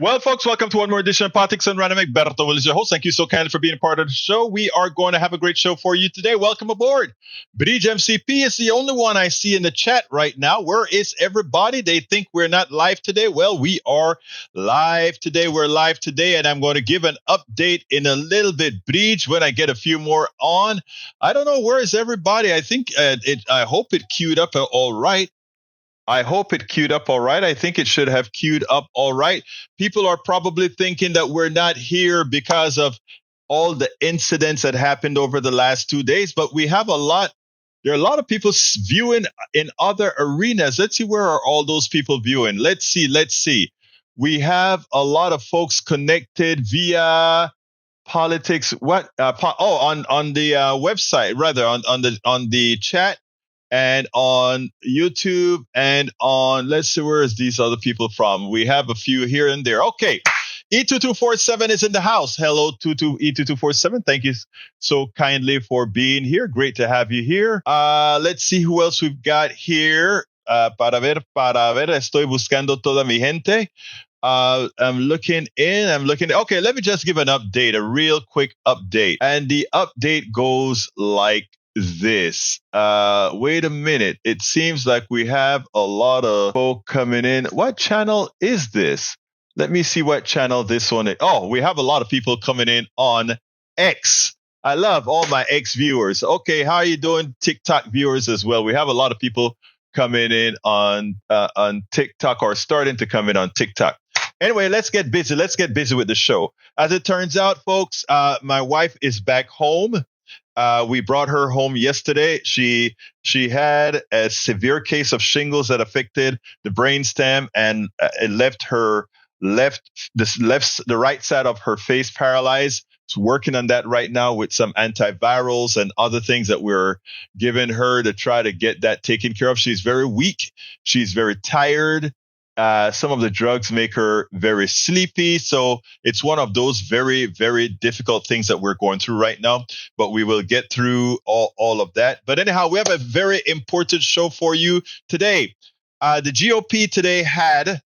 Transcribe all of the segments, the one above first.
Well, folks, welcome to one more edition of Politics and Random. Egberto, Willies, your host. Thank you so kindly for being a part of the show. We are going to have a great show for you today. Welcome aboard. Bridge MCP is the only one I see in the chat right now. Where is everybody? They think we're not live today. Well, we are live today. We're live today, and I'm going to give an update in a little bit. Bridge, when I get a few more on. I don't know, where is everybody? I think I hope it queued up all right. I hope it queued up all right. I think it should have queued up all right. People are probably thinking that we're not here because of all the incidents that happened over the last 2 days, but we have a lot. There are a lot of people viewing in other arenas. Let's see, where are all those people viewing? Let's see. We have a lot of folks connected via politics. What? On the website, rather on the chat, and on YouTube, and on, let's see, where is these other people from? We have a few here and there. Okay. E2247 is in the house. Hello, E2247. Thank you so kindly for being here. Great to have you here. Let's see who else we've got here. Para ver, estoy buscando toda mi gente. I'm looking. Okay, let me just give an update, a real quick update. And the update goes like this. Wait a minute. It seems like we have a lot of folk coming in. What channel is this? Let me see what channel this one is. Oh, we have a lot of people coming in on X. I love all my X viewers. Okay, how are you doing, TikTok viewers as well? We have a lot of people coming in on TikTok, or starting to come in on TikTok. Anyway, let's get busy. Let's get busy with the show. As it turns out, folks, my wife is back home. We brought her home yesterday. She had a severe case of shingles that affected the brainstem, and it left the right side of her face paralyzed. She's working on that right now with some antivirals and other things that we're giving her to try to get that taken care of. She's very weak. She's very tired. Some of the drugs make her very sleepy. So it's one of those very, very difficult things that we're going through right now. But we will get through all of that. But anyhow, we have a very important show for you today. The GOP today had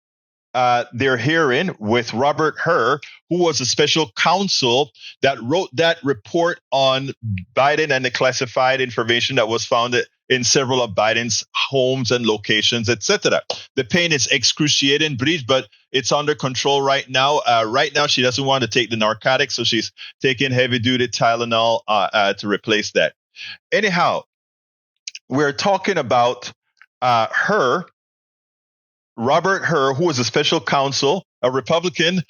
their hearing with Robert Hur, who was a special counsel that wrote that report on Biden and the classified information that was found in several of Biden's homes and locations, etc. The pain is excruciating, Bridge, but it's under control right now. Right now, she doesn't want to take the narcotics, so she's taking heavy-duty Tylenol to replace that. Anyhow, we're talking about Robert Hur, who was a special counsel, a Republican,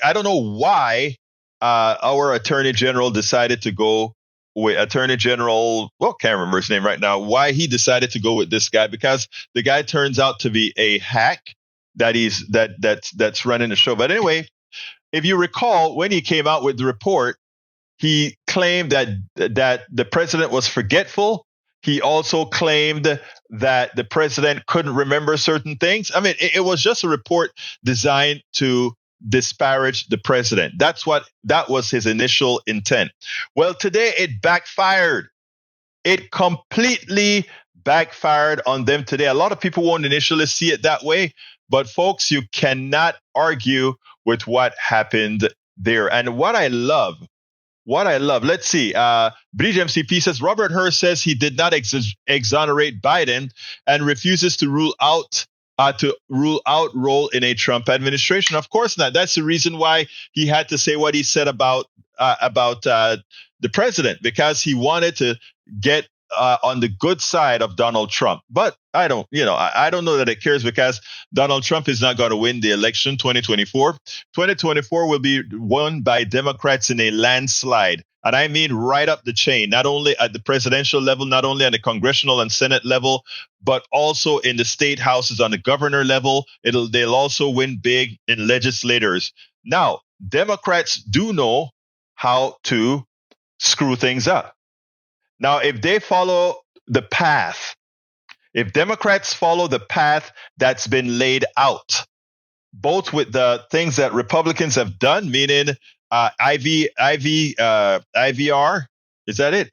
I don't know why our Attorney General decided to go with Attorney General, can't remember his name right now, why he decided to go with this guy, because the guy turns out to be a hack that's running the show. But anyway, if you recall, when he came out with the report, he claimed that the president was forgetful. He also claimed that the president couldn't remember certain things. I mean, it was just a report designed to disparage the president. That was his initial intent. Well, today it backfired. It completely backfired on them today. A lot of people won't initially see it that way, but folks, you cannot argue with what happened there. And what I love, let's see. Bridge MCP says Robert Hur says he did not exonerate Biden and refuses to rule out role in a Trump administration. Of course not. That's the reason why he had to say what he said about the president, because he wanted to get on the good side of Donald Trump. But I don't know that it cares, because Donald Trump is not going to win the election 2024. 2024 will be won by Democrats in a landslide. And I mean right up the chain, not only at the presidential level, not only on the congressional and Senate level, but also in the state houses on the governor level. They'll also win big in legislators. Now, Democrats do know how to screw things up. Now, if Democrats follow the path that's been laid out, both with the things that Republicans have done, meaning IVR, is that it?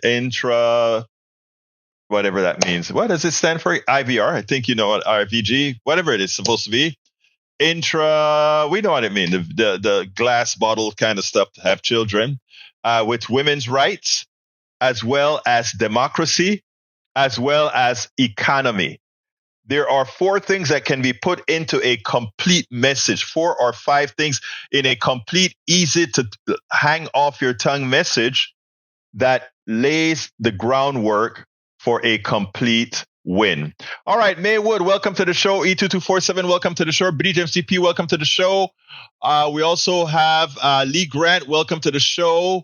Intra, whatever that means. What does it stand for? IVR. I think you know what RVG, whatever it is supposed to be. we know what I mean, the glass bottle kind of stuff to have children, with women's rights, as well as democracy, as well as economy. There are 4 things that can be put into a complete message, 4 or 5 things in a complete, easy to hang off your tongue message that lays the groundwork for a complete win. All right, Maywood, welcome to the show. E2247, welcome to the show. BDMCP, welcome to the show. We also have Lee Grant, welcome to the show.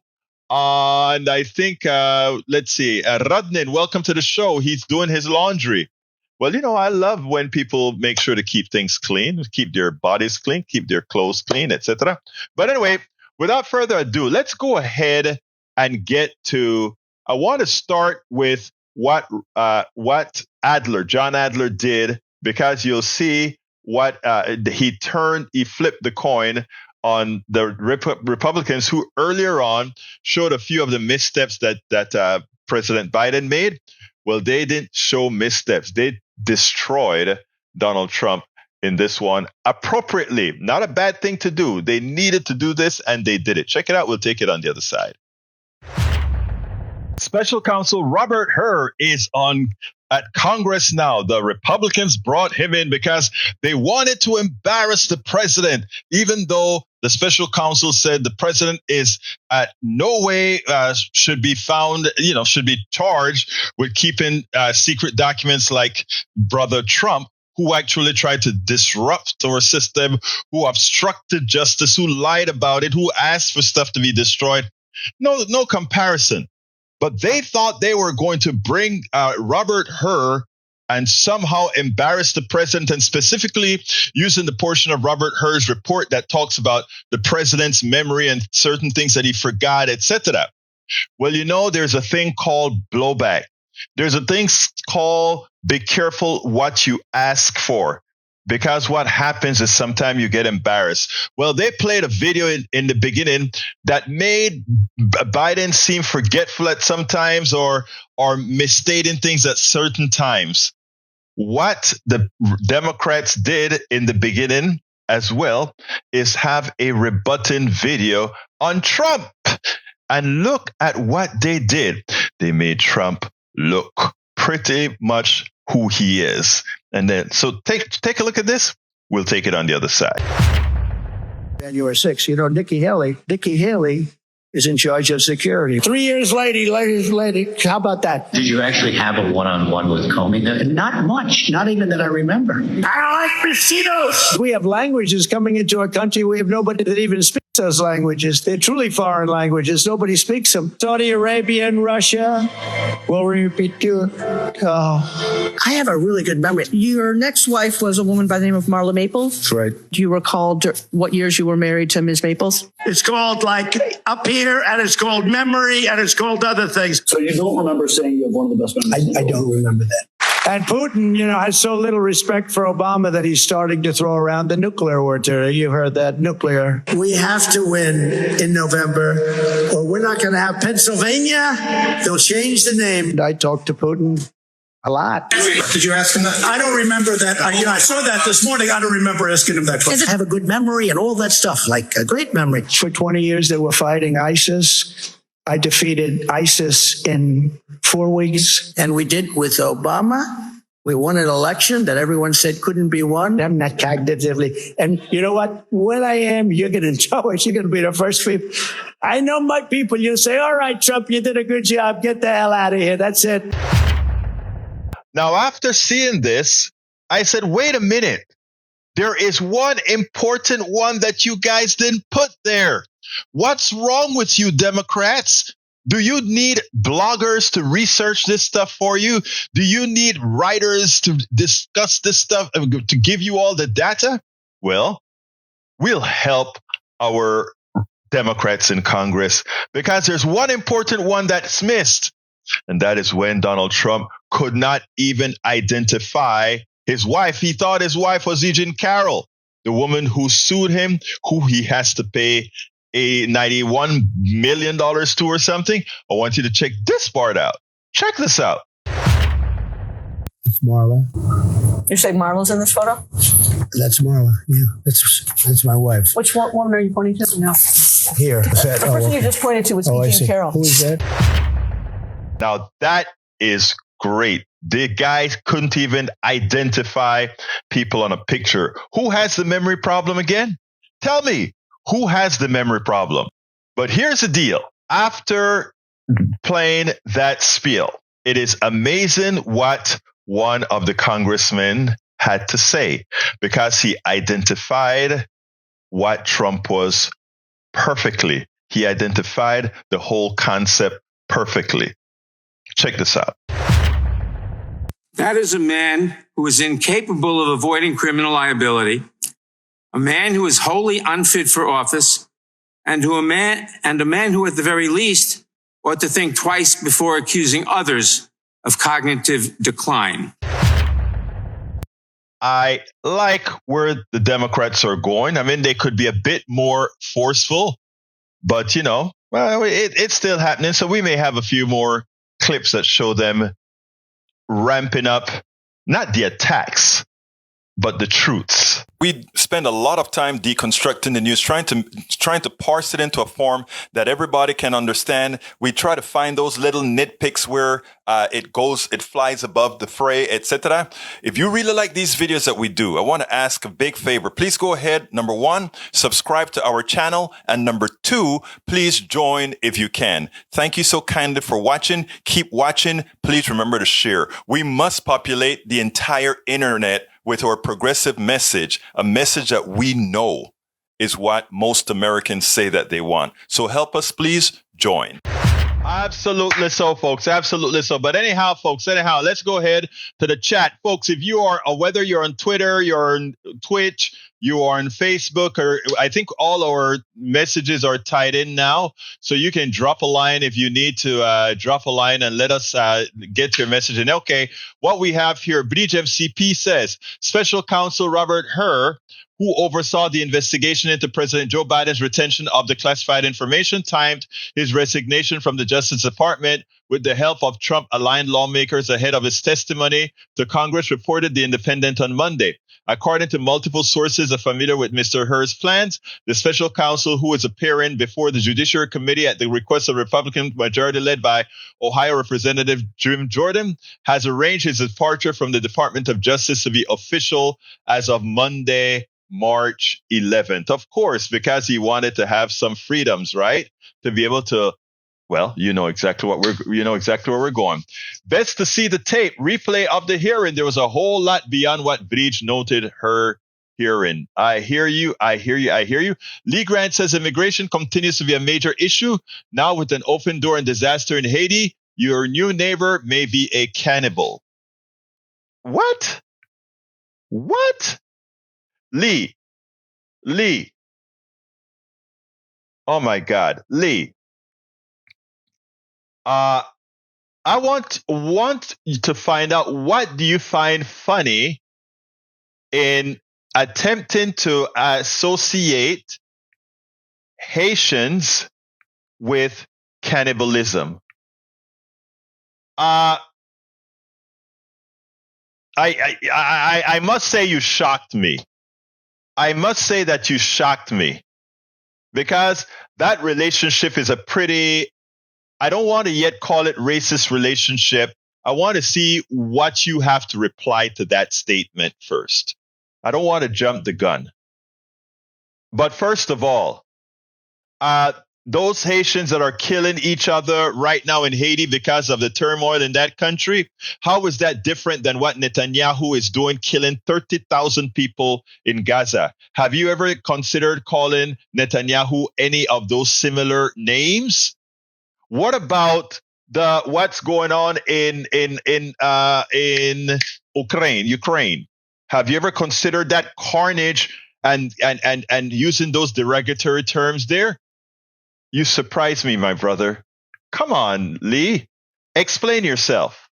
And I think, let's see, Radnin, welcome to the show. He's doing his laundry. Well, I love when people make sure to keep things clean, keep their bodies clean, keep their clothes clean, etc. But anyway, without further ado, let's go ahead and get to, I want to start with what John Adler did, because you'll see what he flipped the coin on the Republicans who earlier on showed a few of the missteps that President Biden made. Well, they didn't show missteps. They destroyed Donald Trump in this one appropriately. Not a bad thing to do. They needed to do this, and they did it. Check it out. We'll take it on the other side. Special Counsel Robert Hur is at Congress now. The Republicans brought him in because they wanted to embarrass the president, even though the special counsel said the president is at no way should be found, should be charged with keeping secret documents like Brother Trump, who actually tried to disrupt our system, who obstructed justice, who lied about it, who asked for stuff to be destroyed. No comparison. But they thought they were going to bring Robert Hur and somehow embarrass the president, and specifically using the portion of Robert Hur's report that talks about the president's memory and certain things that he forgot, etc. Well, there's a thing called blowback. There's a thing called be careful what you ask for. Because what happens is sometimes you get embarrassed. Well, they played a video in the beginning that made Biden seem forgetful at some times or misstating things at certain times. What the Democrats did in the beginning as well is have a rebutting video on Trump. And look at what they did. They made Trump look pretty much who he is. And then, so take a look at this. We'll take it on the other side. January 6th, Nikki Haley is in charge of security. 3 years later, how about that? Did you actually have a one-on-one with Comey? Not much, not even that I remember. I like mosquitoes. We have languages coming into our country. We have nobody that even speaks those languages. They're truly foreign languages. Nobody speaks them. Saudi Arabia and Russia. Will repeat you. Oh. I have a really good memory. Your next wife was a woman by the name of Marla Maples. That's right. Do you recall what years you were married to Ms. Maples? It's called Up Here, and it's called Memory, and it's called other things. So you don't remember saying you have one of the best memories? I don't remember that. And Putin, has so little respect for Obama that he's starting to throw around the nuclear word. You heard that, nuclear. We have to win in November, or we're not going to have Pennsylvania. They'll change the name. I talked to Putin a lot. Did you ask him that? I don't remember that. I saw that this morning. I don't remember asking him that question. I have a good memory and all that stuff, like a great memory. For 20 years, they were fighting ISIS. I defeated ISIS in 4 weeks. And we did with Obama. We won an election that everyone said couldn't be won. I'm not cognitively. And you know what? When I am, you're going to enjoy it. You're going to be the first people. I know my people. You'll say, all right, Trump, you did a good job. Get the hell out of here. That's it. Now, after seeing this, I said, wait a minute. There is one important one that you guys didn't put there. What's wrong with you, Democrats? Do you need bloggers to research this stuff for you? Do you need writers to discuss this stuff, to give you all the data? Well, we'll help our Democrats in Congress because there's one important one that's missed. And that is when Donald Trump could not even identify his wife. He thought his wife was Eugene Carroll, the woman who sued him, who he has to pay a $91 million to or something. I want you to check this part out. Check this out. It's Marla. You say Marla's in this photo? That's Marla. Yeah, that's my wife. Which woman are you pointing to? No. Here. The person you just pointed to was I Jean see. Carroll. Who is that? Now that is great. The guys couldn't even identify people on a picture. Who has the memory problem again? Tell me, who has the memory problem? But here's the deal. After playing that spiel, it is amazing what one of the congressmen had to say, because he identified what Trump was perfectly. He identified the whole concept perfectly. Check this out. That is a man who is incapable of avoiding criminal liability, a man who is wholly unfit for office, and a man who at the very least ought to think twice before accusing others of cognitive decline. I like where the Democrats are going. I mean, they could be a bit more forceful, but it's still happening. So we may have a few more clips that show them ramping up, not the attacks, but the truths. We spend a lot of time deconstructing the news, trying to parse it into a form that everybody can understand. We try to find those little nitpicks where it flies above the fray, etc. If you really like these videos that we do, I want to ask a big favor. Please go ahead. Number 1, subscribe to our channel. And number 2, please join if you can. Thank you so kindly for watching. Keep watching. Please remember to share. We must populate the entire internet with our progressive message, a message that we know is what most Americans say that they want. So help us, please join. Absolutely so, folks. Absolutely so. But anyhow, folks, let's go ahead to the chat. Folks, if you are, whether you're on Twitter, you're on Twitch, you are on Facebook, or I think all our messages are tied in now. So you can drop a line if you need to drop a line and let us get your message. And okay, what we have here, Bridge MCP says, Special Counsel Robert Hur, who oversaw the investigation into President Joe Biden's retention of the classified information, timed his resignation from the Justice Department with the help of Trump-aligned lawmakers ahead of his testimony to Congress, reported The Independent on Monday. According to multiple sources familiar with Mr. Hur's plans, the special counsel, who is appearing before the Judiciary Committee at the request of Republican majority led by Ohio Representative Jim Jordan, has arranged his departure from the Department of Justice to be official as of Monday, March 11th. Of course, because he wanted to have some freedoms, right? To be able to, well, you know exactly where we're going. Best to see the tape, replay of the hearing. There was a whole lot beyond what Breach noted her hearing. I hear you. Lee Grant says immigration continues to be a major issue. Now with an open door and disaster in Haiti, your new neighbor may be a cannibal. What? Lee. Oh my God. Lee. I want to find out, what do you find funny in attempting to associate Haitians with cannibalism? I must say you shocked me. I must say that you shocked me, because that relationship is a pretty, I don't want to yet call it racist relationship. I want to see what you have to reply to that statement first. I don't want to jump the gun. But first of all, those Haitians that are killing each other right now in Haiti because of the turmoil in that country, how is that different than what Netanyahu is doing, killing 30,000 people in Gaza? Have you ever considered calling Netanyahu any of those similar names? What about what's going on in Ukraine? Have you ever considered that carnage and using those derogatory terms there? You surprise me, my brother. Come on, Lee. Explain yourself.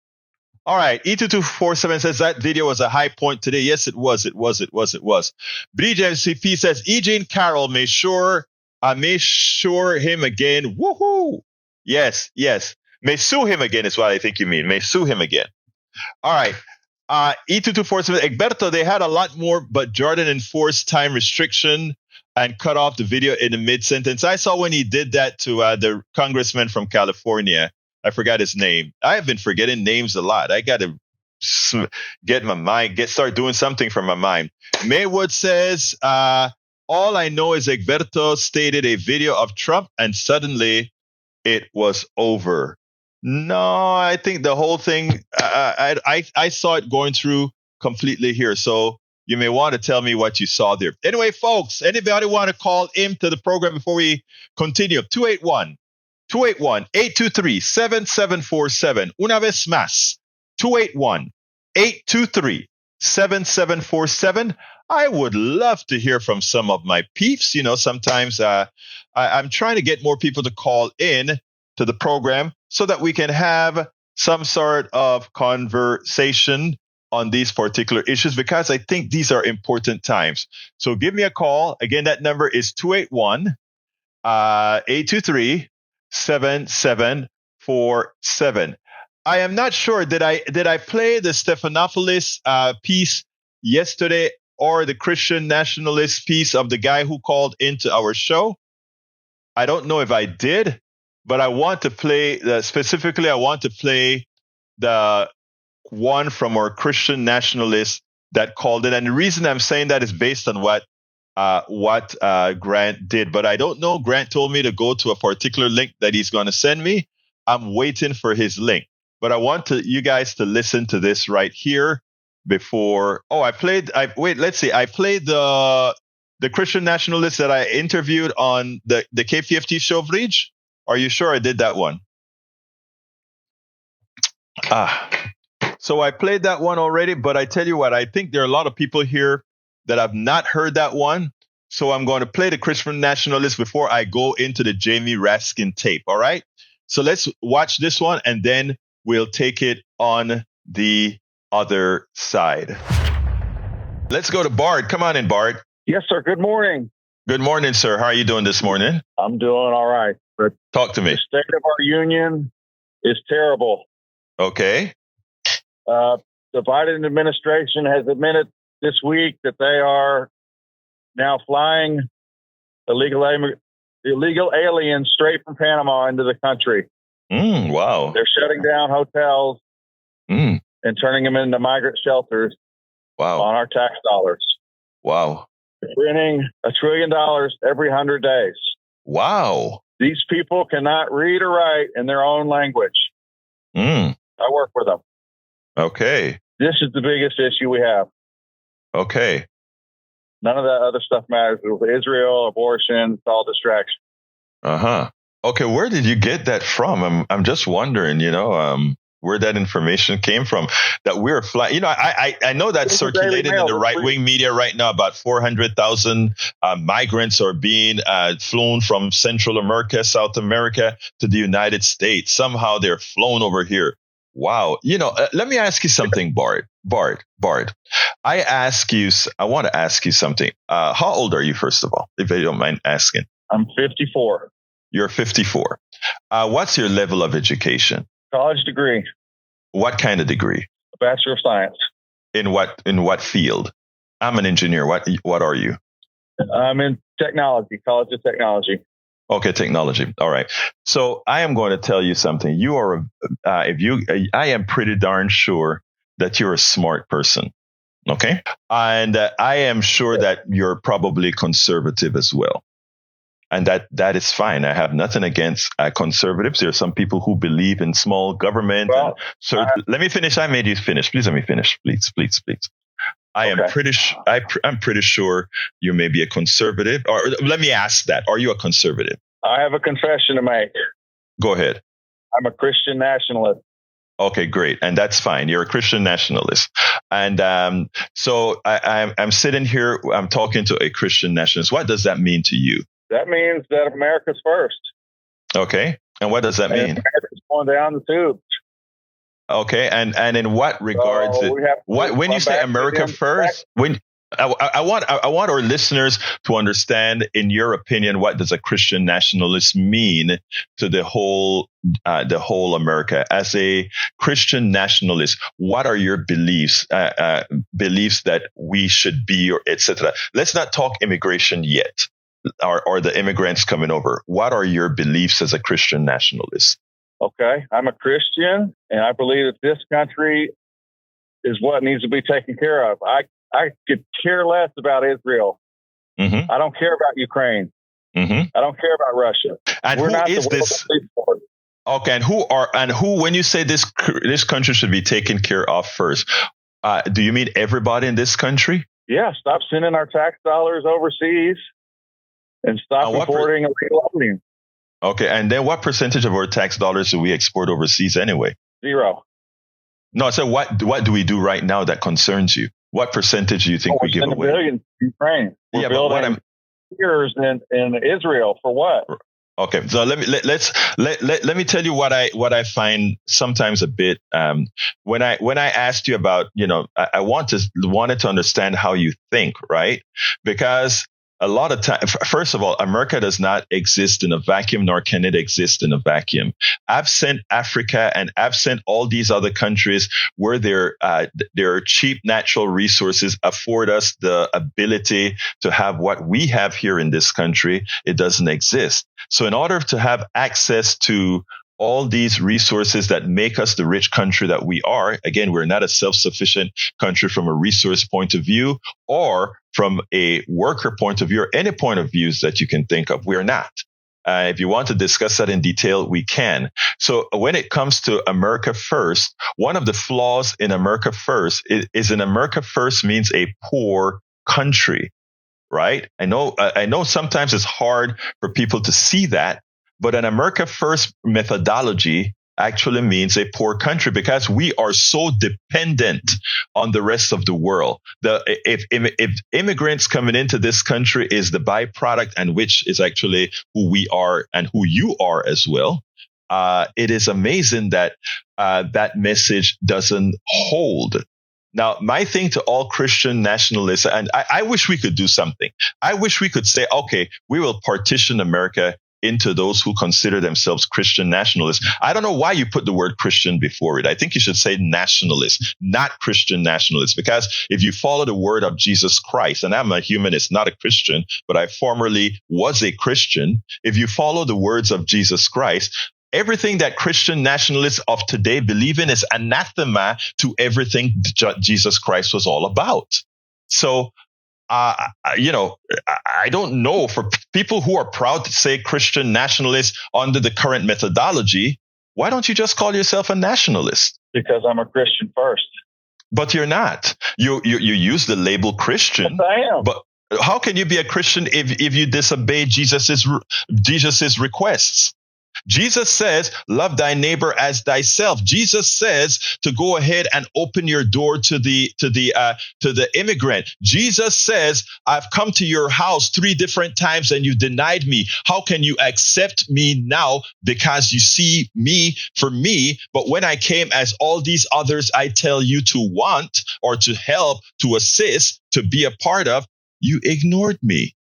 All right. E2247 says that video was a high point today. Yes, it was. BJCP says Eugene Carroll may sure him again. Woohoo. Yes. May sue him again is what I think you mean. May sue him again. All right. E2247, Egberto, they had a lot more, but Jordan enforced time restriction and cut off the video in the mid-sentence. I saw when he did that to the congressman from California. I forgot his name. I have been forgetting names a lot. I got to get my mind, start doing something from my mind. Maywood says, all I know is Egberto stated a video of Trump and suddenly it was over. No, I think the whole thing, I saw it going through completely here. So you may want to tell me what you saw there. Anyway, folks, anybody want to call into the program before we continue? 281-823-7747. Una vez más, 281-823-7747. I would love to hear from some of my peeps. You know, sometimes I'm trying to get more people to call in to the program so that we can have some sort of conversation on these particular issues, because I think these are important times. So give me a call. Again, that number is 281-823-7747. I am not sure. Did I play the Stephanopoulos piece yesterday or the Christian nationalist piece of the guy who called into our show? I don't know if I did, but I want to play specifically. I want to play the one from our Christian nationalist that called it. And the reason I'm saying that is based on what Grant did. But I don't know. Grant told me to go to a particular link that he's going to send me. I'm waiting for his link. But I want you guys to listen to this right here before. Oh, I played the Christian nationalist that I interviewed on the KPFT show, Vrij. Are you sure I did that one? So I played that one already, but I tell you what, I think there are a lot of people here that have not heard that one. So I'm going to play the Christian nationalist before I go into the Jamie Raskin tape. All right. So let's watch this one and then we'll take it on the other side. Let's go to Bard. Come on in, Bard. Yes, sir. Good morning. Good morning, sir. How are you doing this morning? I'm doing all right. But talk to me. The state of our union is terrible. Okay. The Biden administration has admitted this week that they are now flying illegal aliens straight from Panama into the country. Wow. They're shutting down hotels and turning them into migrant shelters. Wow. On our tax dollars. Wow. They're printing $1 trillion every 100 days. Wow. These people cannot read or write in their own language. I work with them. Okay. This is the biggest issue we have. Okay. None of that other stuff matters. With Israel, abortion, it's all distraction. Okay, where did you get that from? I'm just wondering, where that information came from. That we're flying. I know that's circulated in the right-wing media right now. About 400,000 migrants are being flown from Central America, South America to the United States. Somehow they're flown over here. Wow. Let me ask you something, Bard. I want to ask you something. How old are you, first of all, if you don't mind asking? I'm 54. You're 54. What's your level of education? College degree. What kind of degree? A Bachelor of Science. In what field? I'm an engineer. What are you? I'm in technology, College of Technology. Okay, technology. All right. So I am going to tell you something. You are, I am pretty darn sure that you're a smart person. Okay. And I am sure that you're probably conservative as well. And that is fine. I have nothing against conservatives. There are some people who believe in small government. Well, let me finish. I made you finish. Please let me finish. Please. I'm pretty sure you may be a conservative. Or let me ask that. Are you a conservative? I have a confession to make. Go ahead. I'm a Christian nationalist. Okay, great. And that's fine. You're a Christian nationalist. And so I'm sitting here. I'm talking to a Christian nationalist. What does that mean to you? That means that America's first. Okay. And what does that mean? America's going down the tubes. Okay. And in what regards? So when you say America first, I want our listeners to understand, in your opinion, what does a Christian nationalist mean to the whole America? As a Christian nationalist, what are your beliefs? Beliefs that we should be, or etc. Let's not talk immigration yet, or the immigrants coming over. What are your beliefs as a Christian nationalist? Okay, I'm a Christian, and I believe that this country is what needs to be taken care of. I could care less about Israel. Mm-hmm. I don't care about Ukraine. Mm-hmm. I don't care about Russia. And We're who not is the world this? police force. Okay, and who? When you say this country should be taken care of first, do you mean everybody in this country? Yeah, stop sending our tax dollars overseas and stop importing illegal aliens. Okay, and then what percentage of our tax dollars do we export overseas anyway? 0. No, so what do we do right now that concerns you? What percentage do you think we give away? Billions to Ukraine. We're building piers in Israel for what? Okay, so let me tell you what I find sometimes a bit when I asked you about, I wanted to understand how you think, right? Because a lot of time, first of all, America does not exist in a vacuum, nor can it exist in a vacuum. I've sent Africa and I've sent all these other countries where their cheap natural resources afford us the ability to have what we have here in this country. It doesn't exist. So in order to have access to all these resources that make us the rich country that we are. Again, we're not a self-sufficient country from a resource point of view or from a worker point of view or any point of views that you can think of. We're not. If you want to discuss that in detail, we can. So when it comes to America First, one of the flaws in America First is in America First means a poor country, right? I know sometimes it's hard for people to see that. But an America First methodology actually means a poor country because we are so dependent on the rest of the world. If immigrants coming into this country is the byproduct, and which is actually who we are and who you are as well, it is amazing that that message doesn't hold. Now, my thing to all Christian nationalists, and I wish we could do something. I wish we could say, okay, we will partition America into those who consider themselves Christian nationalists. I don't know why you put the word Christian before it. I think you should say nationalists, not Christian nationalists, because if you follow the word of Jesus Christ, and I'm a humanist, not a Christian, but I formerly was a Christian. If you follow the words of Jesus Christ, everything that Christian nationalists of today believe in is anathema to everything Jesus Christ was all about. So, I don't know, for people who are proud to say Christian nationalists under the current methodology, why don't you just call yourself a nationalist? Because I'm a Christian first. But you're not. You use the label Christian. Yes, I am. But how can you be a Christian if you disobey Jesus's requests? Jesus says, love thy neighbor as thyself. Jesus says to go ahead and open your door to the immigrant. Jesus says, I've come to your house 3 different times and you denied me. How can you accept me now because you see me for me? But when I came as all these others I tell you to want or to help, to assist, to be a part of, you ignored me.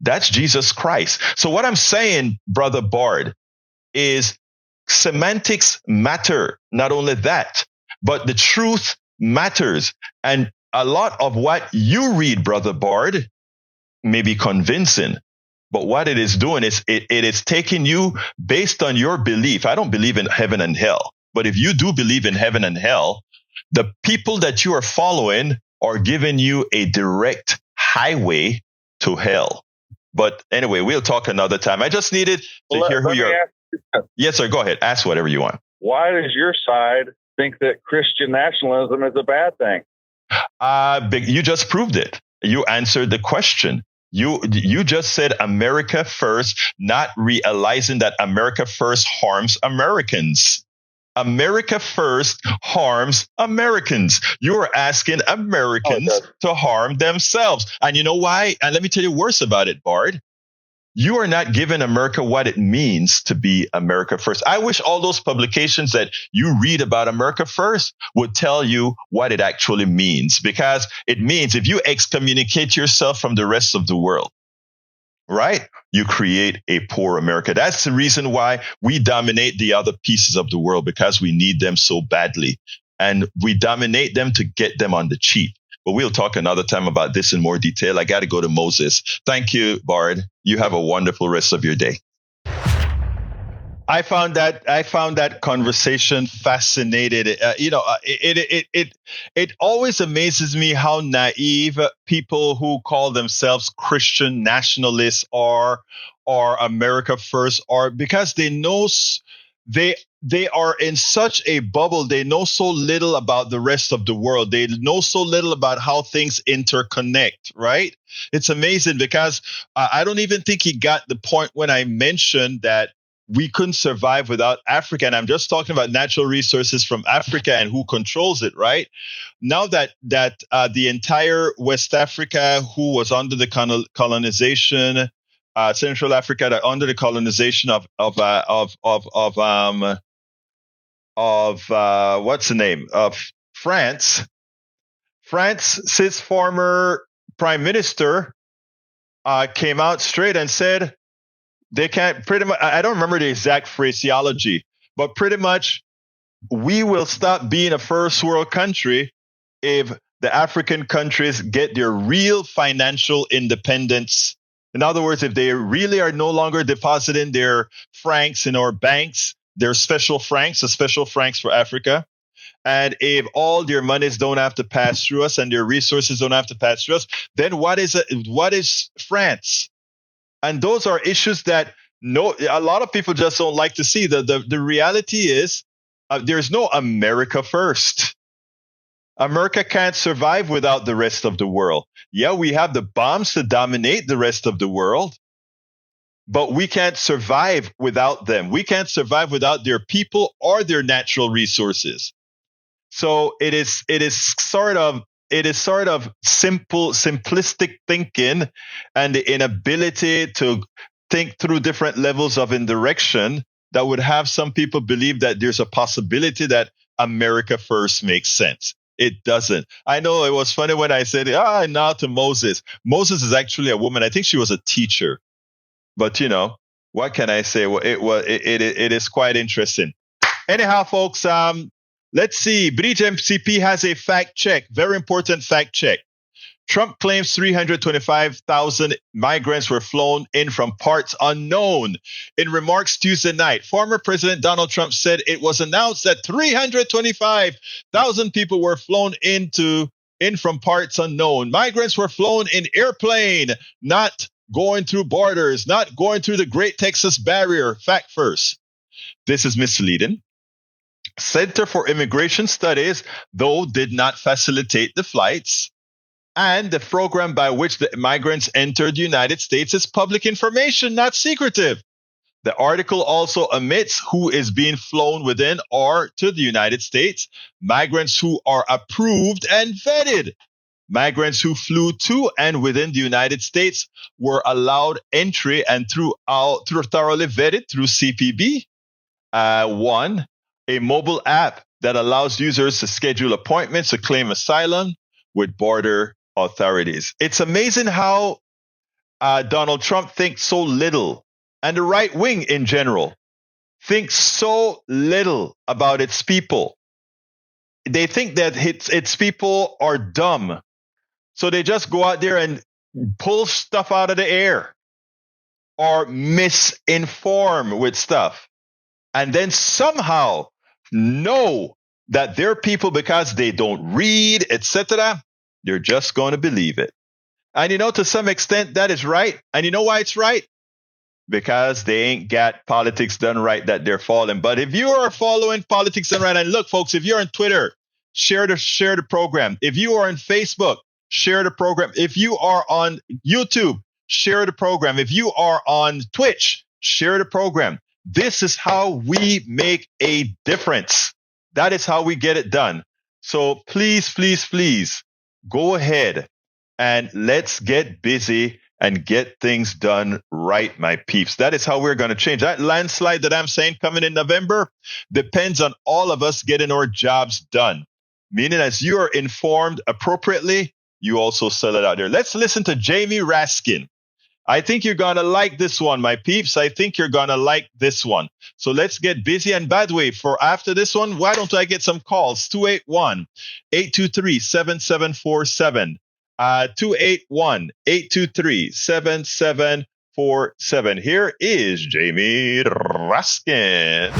That's Jesus Christ. So what I'm saying, Brother Bard, is semantics matter. Not only that, but the truth matters. And a lot of what you read, Brother Bard, may be convincing. But what it is doing is it is taking you based on your belief. I don't believe in heaven and hell. But if you do believe in heaven and hell, the people that you are following are giving you a direct highway to hell. But anyway, we'll talk another time. I just needed to hear who you're. Yes, sir. Go ahead. Ask whatever you want. Why does your side think that Christian nationalism is a bad thing? You just proved it. You answered the question. You just said America first, not realizing that America first harms Americans. America first harms Americans. You're asking Americans to harm themselves. And you know why? And let me tell you worse about it, Bard. you are not giving America what it means to be America first. I wish all those publications that you read about America first would tell you what it actually means, because it means if you excommunicate yourself from the rest of the world, right, you create a poor America. That's the reason why we dominate the other pieces of the world, because we need them so badly. And we dominate them to get them on the cheap. But we'll talk another time about this in more detail. I got to go to Moses. Thank you, Bard. You have a wonderful rest of your day. I found that conversation fascinating. It always amazes me how naive people who call themselves Christian nationalists are, or America first are, because they know they are in such a bubble. They know so little about the rest of the world. They know so little about how things interconnect, right? It's amazing, because I don't even think he got the point when I mentioned that we couldn't survive without Africa. And I'm just talking about natural resources from Africa and who controls it, right? Now that the entire West Africa, who was under the colonization, Central Africa, that under the colonization of what's the name of France? France's former prime minister came out straight and said they can't, pretty much, I don't remember the exact phraseology, but pretty much, we will stop being a first world country if the African countries get their real financial independence. In other words, if they really are no longer depositing their francs in our banks, their special francs, the special francs for Africa, and if all their monies don't have to pass through us and their resources don't have to pass through us, then what is France? And those are issues that a lot of people just don't like to see. The reality is there's no America first. America can't survive without the rest of the world. Yeah, we have the bombs to dominate the rest of the world, but we can't survive without them. We can't survive without their people or their natural resources. So it is sort of simplistic thinking and the inability to think through different levels of indirection that would have some people believe that there's a possibility that America first makes sense. It doesn't. I know it was funny when I said, now to Moses. Moses is actually a woman. I think she was a teacher. But, what can I say? Well, it is quite interesting. Anyhow, folks, let's see. Bridge MCP has a fact check. Very important fact check. Trump claims 325,000 migrants were flown in from parts unknown. In remarks Tuesday night, former President Donald Trump said it was announced that 325,000 people were flown in from parts unknown. Migrants were flown in airplane, not going through borders, not going through the Great Texas Barrier. Fact first. This is misleading. Center for Immigration Studies, though, did not facilitate the flights. And the program by which the migrants entered the United States is public information, not secretive. The article also omits who is being flown within or to the United States. Migrants who are approved and vetted. Migrants who flew to and within the United States were allowed entry and through thoroughly vetted through CPB. One, a mobile app that allows users to schedule appointments to claim asylum with border authorities. It's amazing how Donald Trump thinks so little, and the right wing in general thinks so little about its people. They think that its people are dumb. So they just go out there and pull stuff out of the air or misinform with stuff. And then somehow know that their people, because they don't read, etc., they're just going to believe it. And to some extent, that is right. And you know why it's right? Because they ain't got politics done right that they're following. But if you are following politics done right, and look, folks, if you're on Twitter, share the program. If you are on Facebook, share the program. If you are on YouTube, share the program. If you are on Twitch, share the program. This is how we make a difference. That is how we get it done. So please, please, please go ahead and let's get busy and get things done right, my peeps. That is how we're going to change. That landslide that I'm saying coming in November depends on all of us getting our jobs done. Meaning, as you are informed appropriately, you also sell it out there. Let's listen to Jamie Raskin. I think you're going to like this one, my peeps. I think you're going to like this one. So let's get busy. And by the way, for after this one, why don't I get some calls? 281-823-7747. 281-823-7747. Here is Jamie Raskin.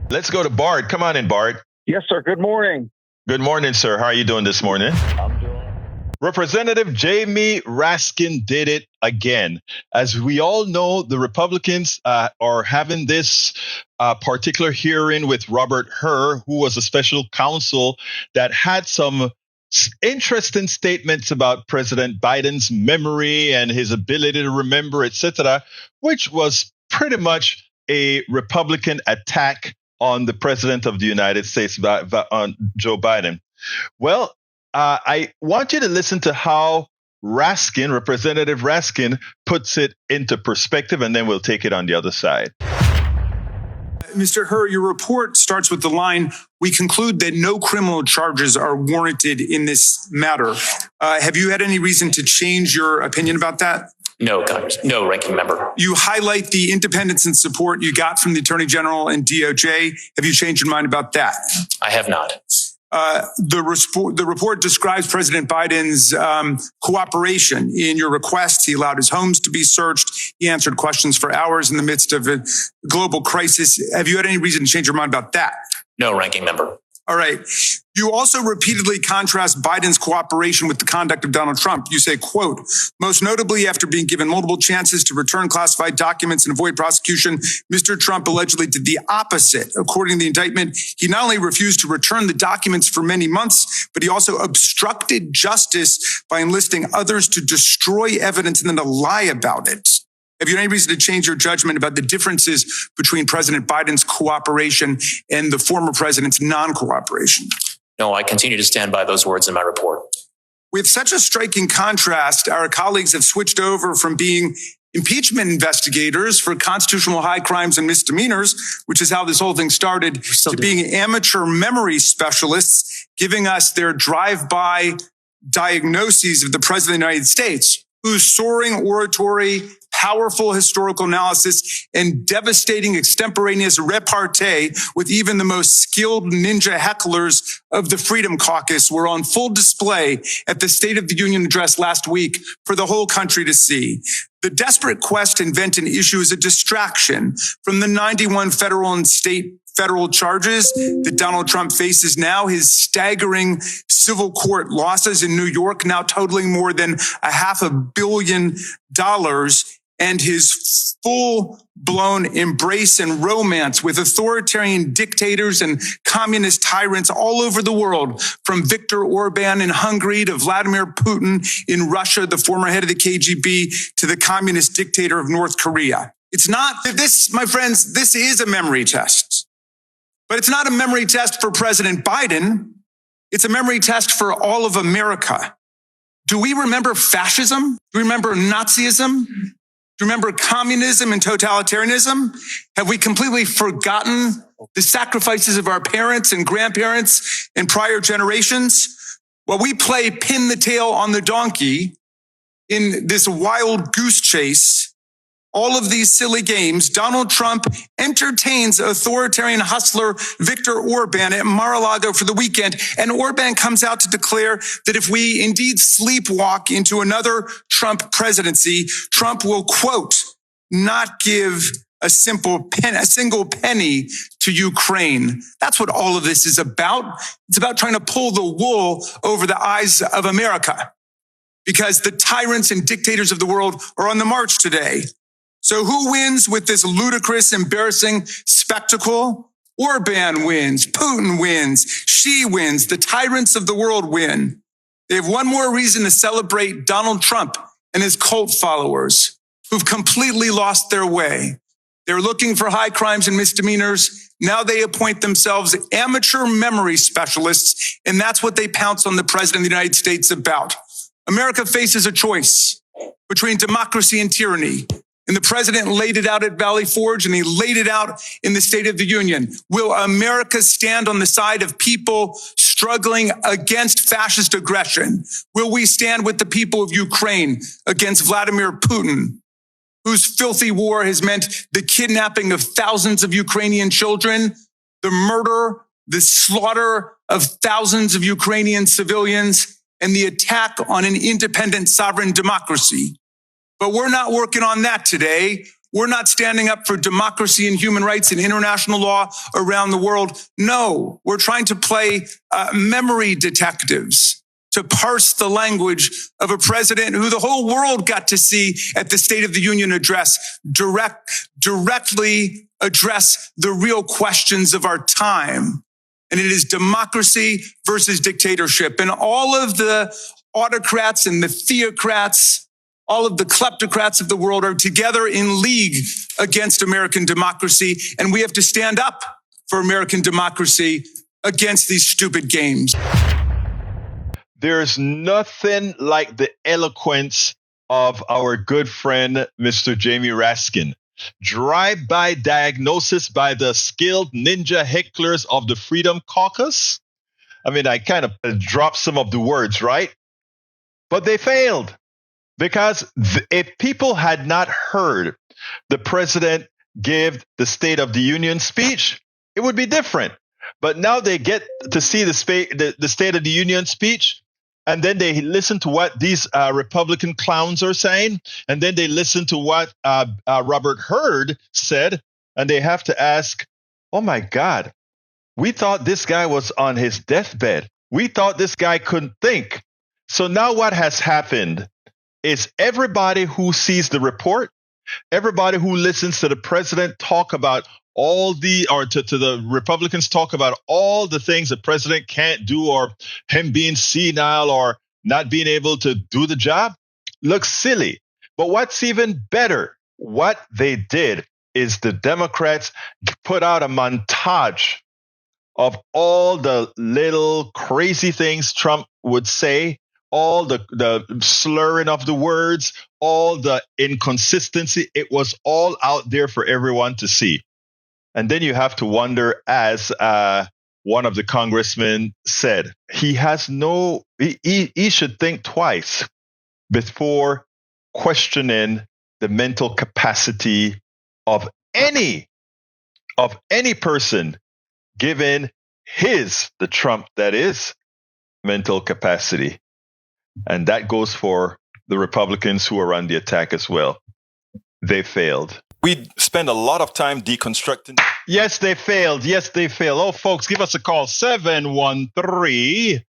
Let's go to Bart. Come on in, Bart. Yes, sir. Good morning. Good morning, sir. How are you doing this morning? I'm doing. Representative Jamie Raskin did it again. As we all know, the Republicans are having this particular hearing with Robert Hur, who was a special counsel that had some interesting statements about President Biden's memory and his ability to remember, etc., which was pretty much a Republican attack on the president of the United States, on Joe Biden. Well, I want you to listen to how Raskin, Representative Raskin, puts it into perspective, and then we'll take it on the other side. Mr. Hur, your report starts with the line, "We conclude that no criminal charges are warranted in this matter." Have you had any reason to change your opinion about that? No, Congress. No, ranking member. You highlight the independence and support you got from the Attorney General and DOJ. Have you changed your mind about that? I have not. The report describes President Biden's cooperation in your request. He allowed his homes to be searched. He answered questions for hours in the midst of a global crisis. Have you had any reason to change your mind about that? No, ranking member. All right. You also repeatedly contrast Biden's cooperation with the conduct of Donald Trump. You say, quote, "Most notably, after being given multiple chances to return classified documents and avoid prosecution, Mr. Trump allegedly did the opposite. According to the indictment, he not only refused to return the documents for many months, but he also obstructed justice by enlisting others to destroy evidence and then to lie about it." Have you any reason to change your judgment about the differences between President Biden's cooperation and the former president's non-cooperation? No, I continue to stand by those words in my report. With such a striking contrast, our colleagues have switched over from being impeachment investigators for constitutional high crimes and misdemeanors, which is how this whole thing started, to being amateur memory specialists, giving us their drive-by diagnoses of the President of the United States, whose soaring oratory, powerful historical analysis, and devastating extemporaneous repartee with even the most skilled ninja hecklers of the Freedom Caucus were on full display at the State of the Union address last week for the whole country to see. The desperate quest to invent an issue is a distraction from the 91 federal and state federal charges that Donald Trump faces now, his staggering civil court losses in New York now totaling more than $500 million, and his full-blown embrace and romance with authoritarian dictators and communist tyrants all over the world, from Viktor Orban in Hungary to Vladimir Putin in Russia, the former head of the KGB, to the communist dictator of North Korea. It's not this, my friends, this is a memory test. But it's not a memory test for President Biden. It's a memory test for all of America. Do we remember fascism? Do we remember Nazism? Do you remember communism and totalitarianism? Have we completely forgotten the sacrifices of our parents and grandparents and prior generations? Well, we play pin the tail on the donkey in this wild goose chase. All of these silly games. Donald Trump entertains authoritarian hustler Viktor Orban at Mar-a-Lago for the weekend. And Orban comes out to declare that if we indeed sleepwalk into another Trump presidency, Trump will, quote, not give a single penny to Ukraine. That's what all of this is about. It's about trying to pull the wool over the eyes of America, because the tyrants and dictators of the world are on the march today. So who wins with this ludicrous, embarrassing spectacle? Orban wins, Putin wins, Xi wins, the tyrants of the world win. They have one more reason to celebrate Donald Trump and his cult followers who've completely lost their way. They're looking for high crimes and misdemeanors. Now they appoint themselves amateur memory specialists, and that's what they pounce on the president of the United States about. America faces a choice between democracy and tyranny. And the president laid it out at Valley Forge, and he laid it out in the State of the Union. Will America stand on the side of people struggling against fascist aggression? Will we stand with the people of Ukraine against Vladimir Putin, whose filthy war has meant the kidnapping of thousands of Ukrainian children, the murder, the slaughter of thousands of Ukrainian civilians, and the attack on an independent sovereign democracy? But we're not working on that today. We're not standing up for democracy and human rights and international law around the world. No, we're trying to play memory detectives, to parse the language of a president who the whole world got to see at the State of the Union address, directly address the real questions of our time. And it is democracy versus dictatorship. And all of the autocrats and the theocrats, all of the kleptocrats of the world are together in league against American democracy. And we have to stand up for American democracy against these stupid games. There's nothing like the eloquence of our good friend, Mr. Jamie Raskin. Drive-by diagnosis by the skilled ninja hecklers of the Freedom Caucus. I mean, I kind of dropped some of the words, right? But they failed. Because if people had not heard the president give the State of the Union speech, it would be different. But now they get to see the State of the Union speech, and then they listen to what these Republican clowns are saying, and then they listen to what Robert Hurd said, and they have to ask, oh my God, we thought this guy was on his deathbed. We thought this guy couldn't think. So now what has happened is everybody who sees the report, everybody who listens to the president talk about to the Republicans talk about all the things the president can't do, or him being senile or not being able to do the job, looks silly. But what's even better, what they did is the Democrats put out a montage of all the little crazy things Trump would say, all the slurring of the words, all the inconsistency. It was all out there for everyone to see. And then you have to wonder, as one of the congressmen said, he should think twice before questioning the mental capacity of any person, given the Trump that is, mental capacity. And that goes for the Republicans who are on the attack as well. They failed. We spend a lot of time deconstructing. Yes, they failed. Oh, folks, give us a call. 713.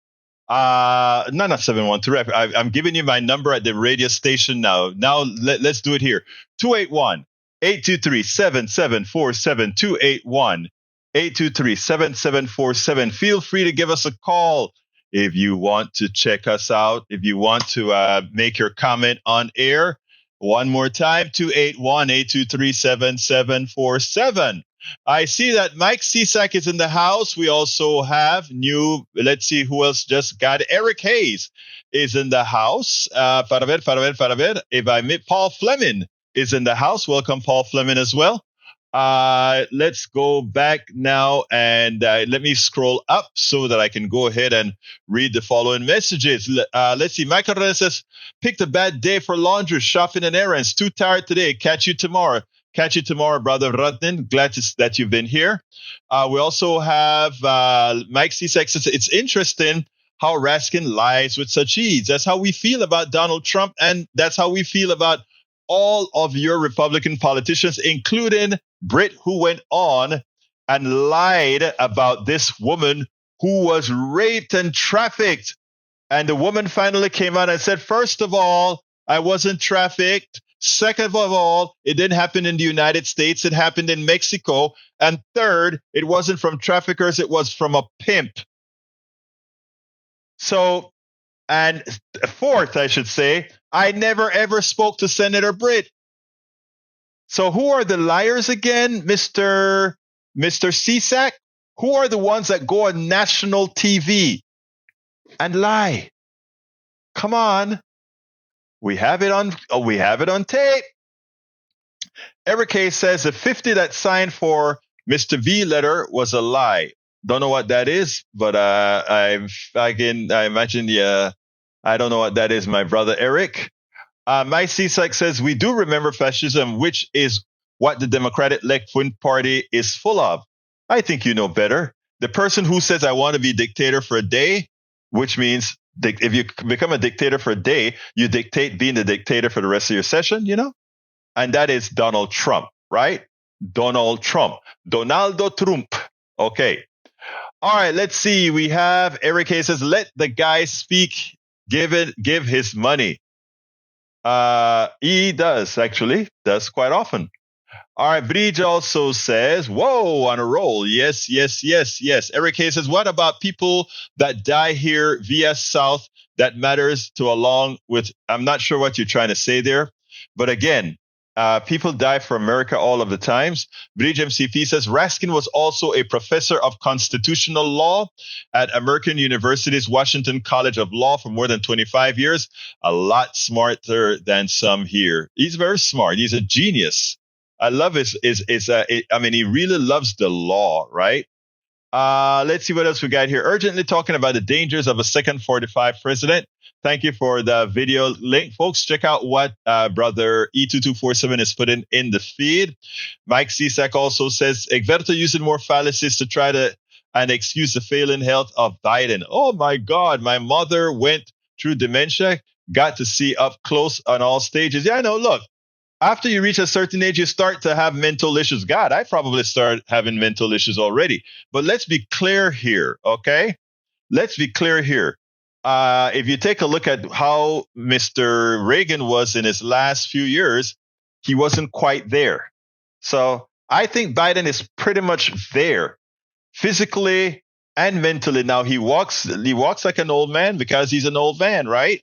Not 713. I'm giving you my number at the radio station now. Now, let's do it here. 281-823-7747. 281-823-7747. Feel free to give us a call. If you want to check us out, if you want to make your comment on air, one more time, 281-823-7747. I see that Mike Cisak is in the house. We also have let's see who else just got it. Eric Hayes is in the house. Para ver. If I meet Paul Fleming is in the house. Welcome, Paul Fleming, as well. Let's go back now and let me scroll up so that I can go ahead and read the following messages. Let's see. Michael Reyes says, picked a bad day for laundry, shopping, and errands. Too tired today. Catch you tomorrow. Brother Rudnin. Glad that you've been here. We also have Mike Cisak says, it's interesting how Raskin lies with such ease. That's how we feel about Donald Trump, and that's how we feel about all of your Republican politicians, including Britt, who went on and lied about this woman who was raped and trafficked. And the woman finally came out and said, first of all, I wasn't trafficked. Second of all, it didn't happen in the United States. It happened in Mexico. And third, it wasn't from traffickers. It was from a pimp. So, and fourth, I should say, I never ever spoke to Senator Britt. So who are the liars again, Mr. Cisak? Who are the ones that go on national TV and lie? Come on. We have it on tape. Eric K says the 50 that signed for Mr. V letter was a lie. Don't know what that is, but I imagine I don't know what that is, my brother Eric. Mike Cisak says we do remember fascism, which is what the Democratic left wing party is full of. I think you know better. The person who says I want to be dictator for a day, which means if you become a dictator for a day, you dictate being the dictator for the rest of your session, and that is Donald Trump, right? Donald Trump. Donaldo Trump. Okay. All right, let's see. We have Eric Hayes says, let the guy speak, give his money. He does quite often. All right, Bridge also says, whoa, on a roll. Yes. Eric Hayes says, what about people that die here via South that matters to along with, I'm not sure what you're trying to say there, but again, people die for America all of the times. Bridge MCP says, Raskin was also a professor of constitutional law at American University's Washington College of Law for more than 25 years. A lot smarter than some here. He's very smart. He's a genius. I love he really loves the law, right? Let's see what else we got here. Urgently talking about the dangers of a second 45 president. Thank you for the video link, folks. Check out what brother E2247 is putting in the feed. Mike Cisak also says, Egberto using more fallacies to try to and excuse the failing health of Biden. Oh my God, my mother went through dementia, got to see up close on all stages. Yeah, I know, look. After you reach a certain age, you start to have mental issues. God, I probably started having mental issues already. But let's be clear here, okay? Let's be clear here. If you take a look at how Mr. Reagan was in his last few years, he wasn't quite there. So I think Biden is pretty much there, physically and mentally. Now he walks like an old man because he's an old man, right?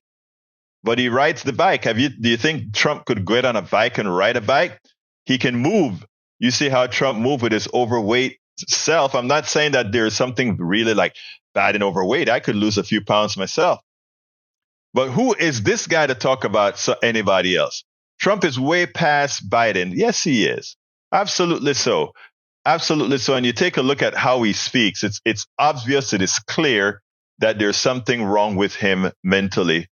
But he rides the bike. Do you think Trump could get on a bike and ride a bike? He can move. You see how Trump moved with his overweight self. I'm not saying that there's something really like bad and overweight. I could lose a few pounds myself. But who is this guy to talk about anybody else? Trump is way past Biden. Yes, he is. Absolutely so. Absolutely so. And you take a look at how he speaks. It's obvious. It is clear that there's something wrong with him mentally.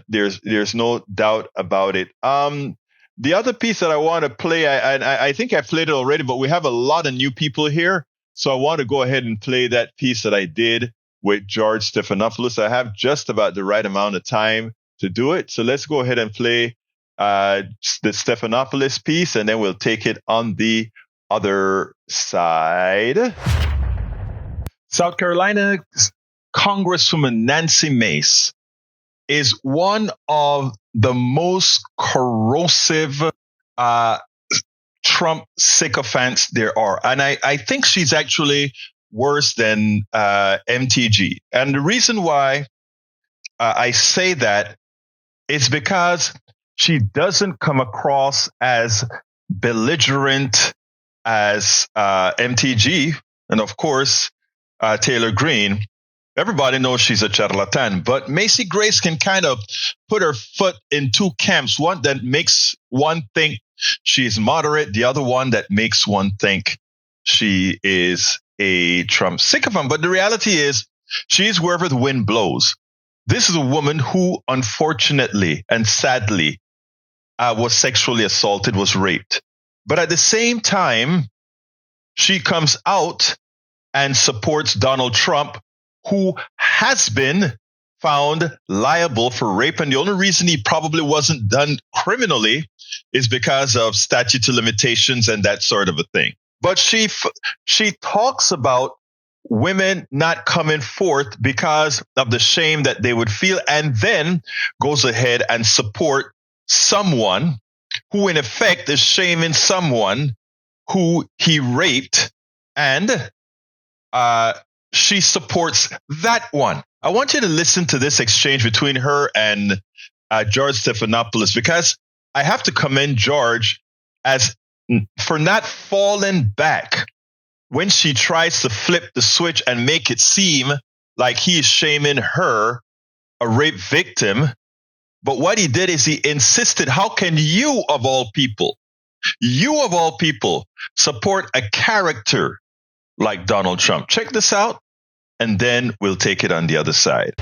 There's no doubt about it. The other piece that I want to play, I think I played it already, but we have a lot of new people here. So I want to go ahead and play that piece that I did with George Stephanopoulos. I have just about the right amount of time to do it. So let's go ahead and play the Stephanopoulos piece, and then we'll take it on the other side. South Carolina Congresswoman Nancy Mace is one of the most corrosive Trump sycophants there are. And I think she's actually worse than MTG. And the reason why I say that is because she doesn't come across as belligerent as MTG. And of course, Taylor Greene. Everybody knows she's a charlatan, but Macy Grace can kind of put her foot in two camps. One that makes one think she's moderate, the other one that makes one think she is a Trump sycophant. But the reality is she's wherever the wind blows. This is a woman who, unfortunately and sadly, was sexually assaulted, was raped. But at the same time, she comes out and supports Donald Trump, who has been found liable for rape. And the only reason he probably wasn't done criminally is because of statute of limitations and that sort of a thing. But she talks about women not coming forth because of the shame that they would feel, and then goes ahead and support someone who in effect is shaming someone who he raped, and she supports that one. I want you to listen to this exchange between her and George Stephanopoulos, because I have to commend George for not falling back when she tries to flip the switch and make it seem like he is shaming her, a rape victim, But what he did is he insisted, how can you of all people, support a character like Donald Trump? Check this out, and then we'll take it on the other side.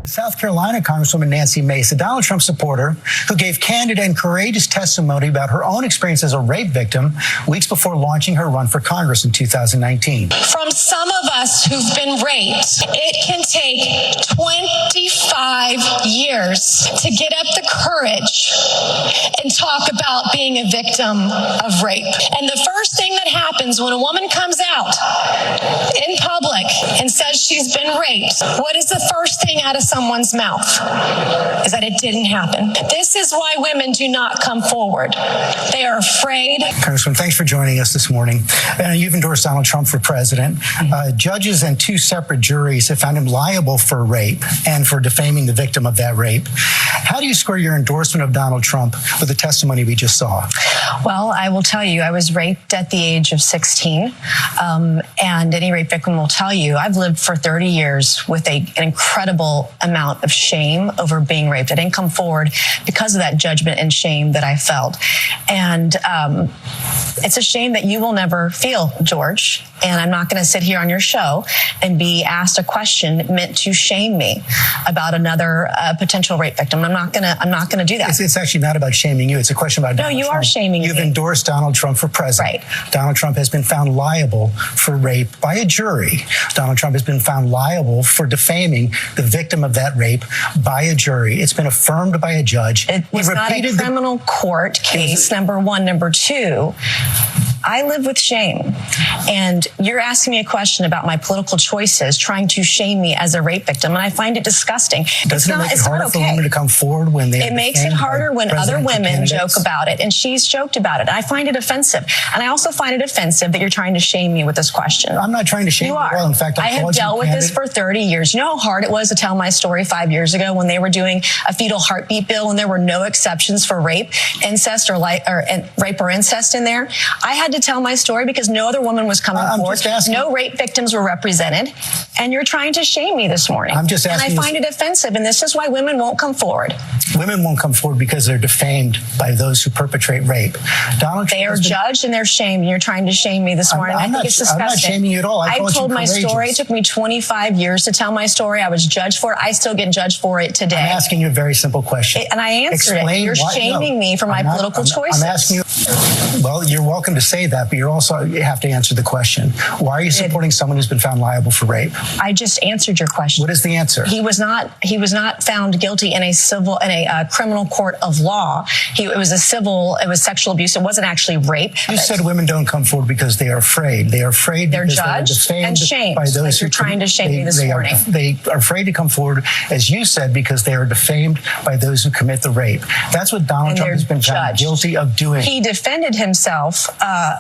South Carolina Congresswoman Nancy Mace, a Donald Trump supporter who gave candid and courageous testimony about her own experience as a rape victim weeks before launching her run for Congress in 2019. From some of us who've been raped, it can take 25 years to get up the courage and talk about being a victim of rape. And the first thing that happens when a woman comes out in public and says she's been raped, what is the first thing out of someone's mouth? Is that it didn't happen. This is why women do not come forward. They are afraid. Congressman, thanks for joining us this morning. You've endorsed Donald Trump for president. Judges and 2 separate juries have found him liable for rape and for defaming the victim of that rape. How do you square your endorsement of Donald Trump with the testimony we just saw? Well, I will tell you, I was raped at the age of 16. And any rape victim will tell you, I've lived for 30 years with an incredible amount of shame over being raped. I didn't come forward because of that judgment and shame that I felt. And it's a shame that you will never feel, George. And I'm not going to sit here on your show and be asked a question meant to shame me about another potential rape victim. I'm not going to do that. It's actually not about shaming you. It's a question about Donald Trump. No, you are shaming me. You've endorsed Donald Trump for president. Right. Donald Trump has been found liable for rape by a jury. Donald Trump has been found liable for defaming the victim of that rape by a jury. It's been affirmed by a judge. It was not a criminal court case, number one. Number two, I live with shame. And you're asking me a question about my political choices, trying to shame me as a rape victim, and I find it disgusting. Doesn't it make it harder for women to come forward when they... It makes it harder when other women joke about it, and she's joked about it. I find it offensive. And I also find it offensive that you're trying to shame me with this question. I'm not trying to shame you at all. In fact, I have dealt with this for 30 years. You know how hard it was to tell my story 5 years ago when they were doing a fetal heartbeat bill and there were no exceptions for rape, incest, or rape or incest in there? I had to tell my story because no other woman was coming forward. No rape victims were represented, and you're trying to shame me this morning. I'm just asking. And I find it offensive, and this is why women won't come forward. Women won't come forward because they're defamed by those who perpetrate rape. Donald Trump, they are judged and they're shamed, and you're trying to shame me this morning. I'm not shaming you at all. I've told my story. It took me 25 years to tell my story. I was judged for it. I still get judged for it today. I'm asking you a very simple question. And I answered it. You're shaming me for my political choices. I'm asking you. Well, you're welcome to say that, but you have to answer the question. Why are you supporting someone who's been found liable for rape? I just answered your question. What is the answer? He was not found guilty in a criminal court of law. It was sexual abuse. It wasn't actually rape. You said women don't come forward because they are afraid. They are afraid they're because judged they're and shamed by those who are trying to shame me this morning. They are afraid to come forward, as you said, because they are defamed by those who commit the rape. That's what Donald Trump has been found guilty of doing. He defended himself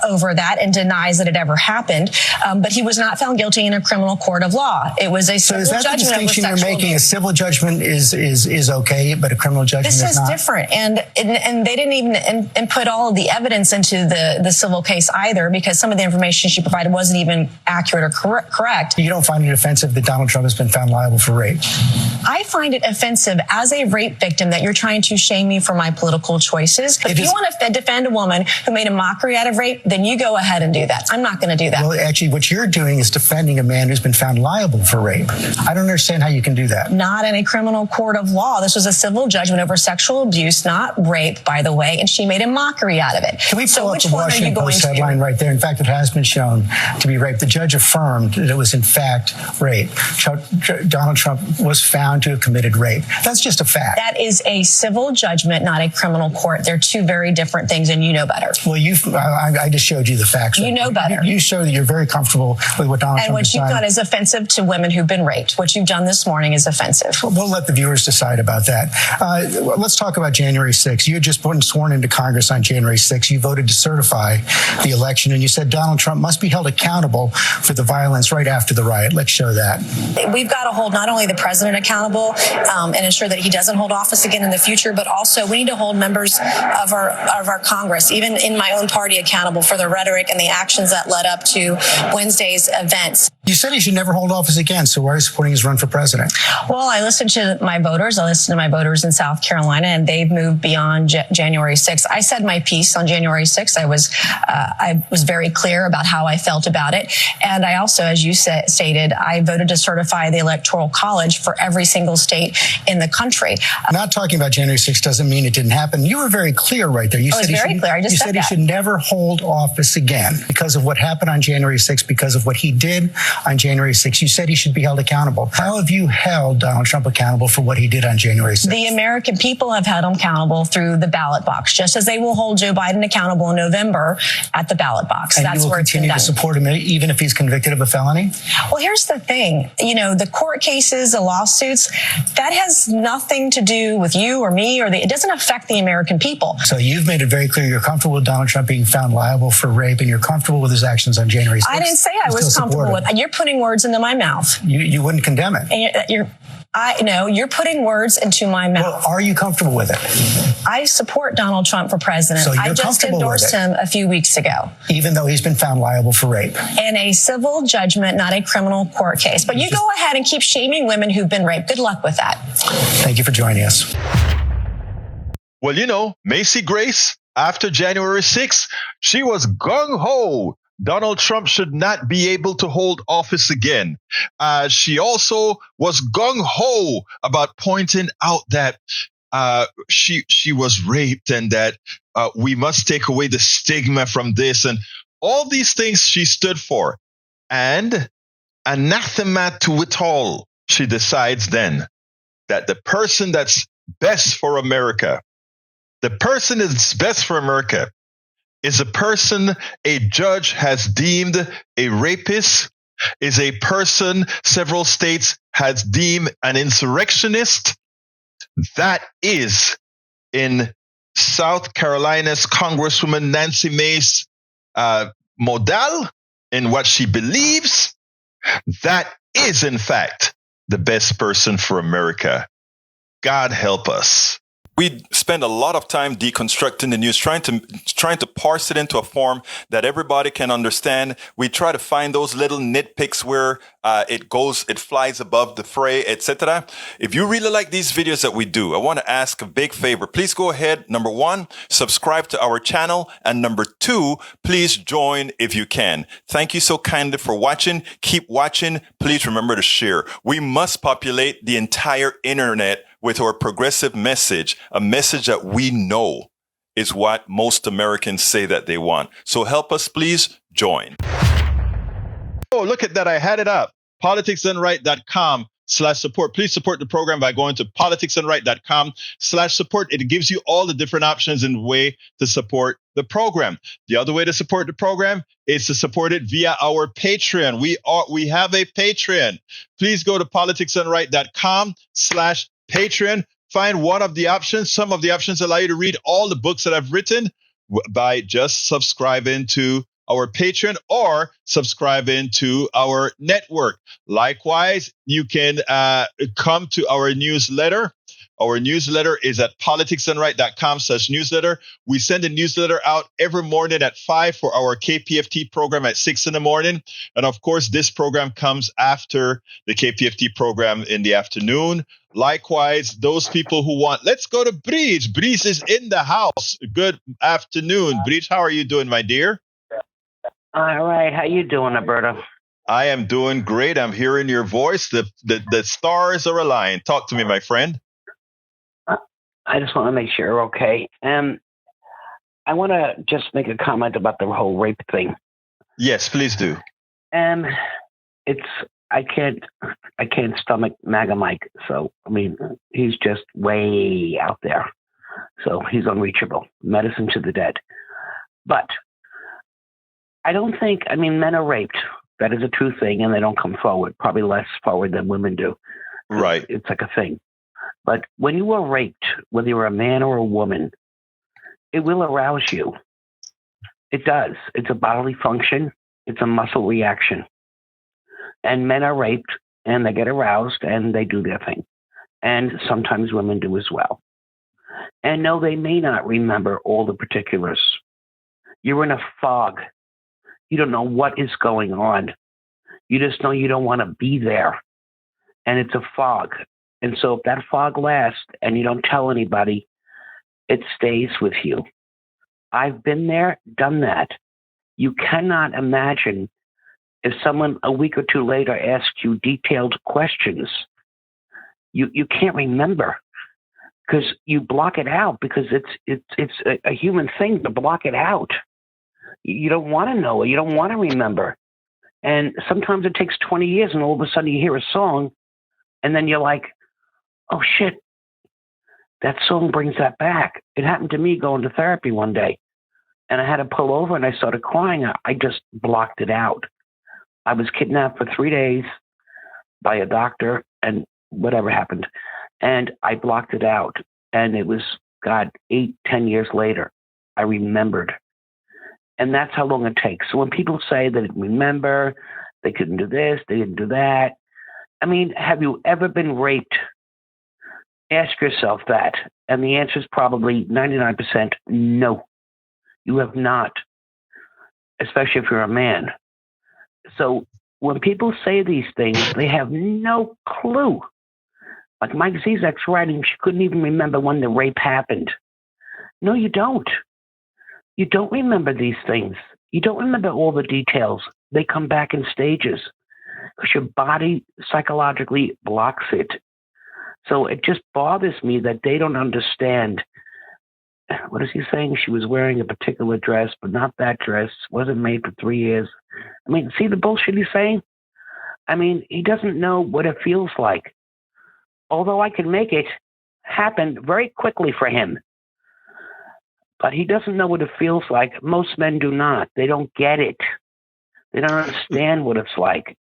over that and denies that it ever happened, but he was not found guilty in a criminal court of law. It was a civil judgment. So is that the distinction you're making? A civil judgment is okay, but a criminal judgment is not? This is different, and they didn't even input all of the evidence into the civil case either, because some of the information she provided wasn't even accurate or correct. You don't find it offensive that Donald Trump has been found liable for rape? I find it offensive as a rape victim that you're trying to shame me for my political choices. But if you want to defend a woman who made a mockery out of rape, then you go ahead and do that. I'm not going to do that. Well, actually, what you're doing is defending a man who's been found liable for rape. I don't understand how you can do that. Not in a criminal court of law. This was a civil judgment over sexual abuse, not rape, by the way, and she made a mockery out of it. Can we pull up the Washington Post headline right there? In fact, it has been shown to be rape. The judge affirmed that it was, in fact, rape. Donald Trump was found to have committed rape. That's just a fact. That is a civil judgment, not a criminal court. They're two very different things, and you know better. Well, I just showed you the facts. You know better. You show that you're very comfortable with what Donald Trump has done. And what you've done is offensive to women who've been raped. What you've done this morning is offensive. We'll let the viewers decide about that. Let's talk about January 6th. You had just been sworn into Congress on January 6th. You voted to certify the election, and you said Donald Trump must be held accountable for the violence right after the riot. Let's show that. We've got to hold not only the president accountable and ensure that he doesn't hold office again in the future, but also we need to hold members of our Congress, even in my own party, accountable for the rhetoric and the actions that led up to Wednesday's events. You said he should never hold office again, so why are you supporting his run for president? Well, I listened to my voters. I listened to my voters in South Carolina, and they've moved beyond January 6th. I said my piece on January 6th. I was very clear about how I felt about it. And I also, as you stated, I voted to certify the Electoral College for every single state in the country. Not talking about January 6th doesn't mean it didn't happen. You were very clear right there. You I was very clear. I just said he should never hold office again because of what happened on January 6th, because of what he did on January 6th. You said he should be held accountable. How have you held Donald Trump accountable for what he did on January 6th? The American people have held him accountable through the ballot box, just as they will hold Joe Biden accountable in November at the ballot box. And that's you will where it's been continue done. to support him even if he's convicted of a felony? Well, here's the thing. The court cases, the lawsuits, that has nothing to do with you or me, it doesn't affect the American people. So you've made it very clear you're comfortable with Donald Trump being found liable for rape, and you're comfortable with his actions on January 6th. I didn't say I was comfortable with it. You're putting words into my mouth. You wouldn't condemn it. And you're putting words into my mouth. Well, are you comfortable with it? I support Donald Trump for president. So you're I just comfortable endorsed with it? him a few weeks ago. Even though he's been found liable for rape? In a civil judgment, not a criminal court case. But you go ahead and keep shaming women who've been raped. Good luck with that. Thank you for joining us. Well, Macy Grace, after January 6th, she was gung-ho. Donald Trump should not be able to hold office again. She also was gung-ho about pointing out that she was raped and that we must take away the stigma from this, and all these things she stood for. And anathema to it all, she decides then that the person that's best for America, is a person a judge has deemed a rapist, is a person several states has deemed an insurrectionist. That is in South Carolina's Congresswoman Nancy Mace model in what she believes. That is, in fact, the best person for America. God help us. We spend a lot of time deconstructing the news, trying to parse it into a form that everybody can understand. We try to find those little nitpicks where it flies above the fray, etc. If you really like these videos that we do, I want to ask a big favor. Please go ahead. Number 1, subscribe to our channel. And number 2, please join if you can. Thank you so kindly for watching. Keep watching. Please remember to share. We must populate the entire internet with our progressive message, a message that we know is what most Americans say that they want. So help us, please join. Oh, look at that. I had it up. politicsdoneright.com/support. Please support the program by going to politicsdoneright.com/support. It gives you all the different options and way to support the program. The other way to support the program is to support it via our Patreon. We have a Patreon. Please go to politicsdoneright.com/Patreon. Find one of the options. Some of the options allow you to read all the books that I've written by just subscribing to our Patreon or subscribing to our network. Likewise, you can come to our newsletter. Our newsletter is at politicsdoneright.com/newsletter. We send a newsletter out every morning at 5 for our KPFT program at 6 in the morning. And of course, this program comes after the KPFT program in the afternoon. Likewise, those people who want, let's go to Breach. Breach is in the house. Good afternoon. Breach, how are you doing, my dear? All right. How you doing, Egberto? I am doing great. I'm hearing your voice. The stars are aligned. Talk to me, my friend. I just want to make sure you're okay. I want to just make a comment about the whole rape thing. Yes, please do. I can't stomach MAGA Mike. So, I mean, he's just way out there. So he's unreachable. Medicine to the dead. But I don't think, men are raped. That is a true thing, and they don't come forward, probably less forward than women do. Right. It's like a thing. But when you are raped, whether you're a man or a woman, it will arouse you. It does. It's a bodily function. It's a muscle reaction. And men are raped, and they get aroused, and they do their thing. And sometimes women do as well. And no, they may not remember all the particulars. You're in a fog. You don't know what is going on. You just know you don't want to be there. And it's a fog. And so if that fog lasts and you don't tell anybody, it stays with you. I've been there, done that. You cannot imagine if someone a week or two later asks you detailed questions. You can't remember because you block it out because it's a human thing to block it out. You don't want to know it. You don't want to remember. And sometimes it takes 20 years and all of a sudden you hear a song and then you're like, oh shit, that song brings that back. It happened to me going to therapy one day and I had to pull over and I started crying. I just blocked it out. I was kidnapped for 3 days by a doctor and whatever happened. And I blocked it out. And it was, 8-10 years later, I remembered. And that's how long it takes. So when people say they didn't remember, they couldn't do this, they didn't do that. I mean, have you ever been raped? Ask yourself that. And the answer is probably 99% no. You have not, especially if you're a man. So when people say these things, they have no clue. Like Mike Zizek's writing, she couldn't even remember when the rape happened. No, you don't. You don't remember these things. You don't remember all the details. They come back in stages because your body psychologically blocks it. So it just bothers me that they don't understand. What is he saying? She was wearing a particular dress, but not that dress. Wasn't made for 3 years. I mean, see the bullshit he's saying? I mean, he doesn't know what it feels like. Although I can make it happen very quickly for him. But he doesn't know what it feels like. Most men do not. They don't get it. They don't understand what it's like.